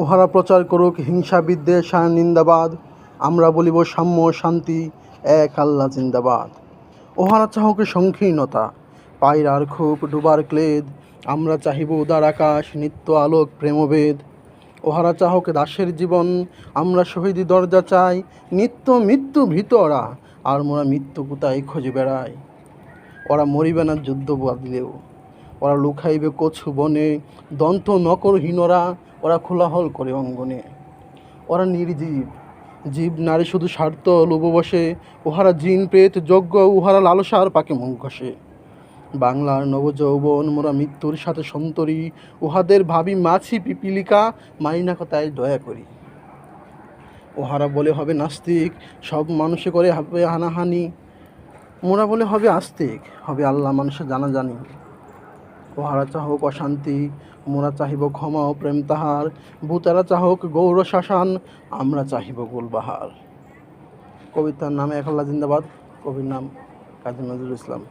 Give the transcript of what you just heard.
ওহারা প্রচার করুক হিংসা বিদ্বেষ আর নিন্দাবাদ, আমরা বলিব সাম্য শান্তি এক আল্লাহ জিন্দাবাদ। ওহারা চাহকে সংকীর্ণতা পায়রার খুব ডুবার ক্লেদ, আমরা চাহিব উদার আকাশ নিত্য আলোক প্রেমবেদ। ওহারা চাহকে দাসের জীবন, আমরা শহীদি দরজা চাই, নিত্য মৃত্যু ভীত ওরা, আর মোরা মৃত্যু কোথায় খুঁজে বেড়াই। ওরা মরিবে না যুদ্ধ বাঁধলেও, ওরা লুকাইবে কছু বনে, দন্ত নকরহীনরা ওরা খোলাহল করে অঙ্গনে। ওরা নির্জীব জীব নারী শুধু স্বার্থ লোভ বসে, উহারা জিন প্রেত যজ্ঞ উহারা লালসার পাকে মুখ ঘষে। বাংলার নবযৌবন মোরা মৃত্যুর সাথে সন্তরী, উহাদের ভাবি মাছি পিপিলিকা, মারি না কথায় দয়া করি। ওহারা বলে হবে নাস্তিক, সব মানুষে করে হবে হানাহানি, মোরা বলে হবে আস্তিক, হবে আল্লাহ মানুষে জানাজানি। ওহারা চাহক অশান্তি, মোরা চাহিব ক্ষমা ও প্রেম তাহার, ভূতারা চাহক গৌর শাসান, আমরা চাহিব গুলবাহার। কবিতার নাম এক আল্লাহ জিন্দাবাদ, কবির নাম কাজী নজরুল ইসলাম।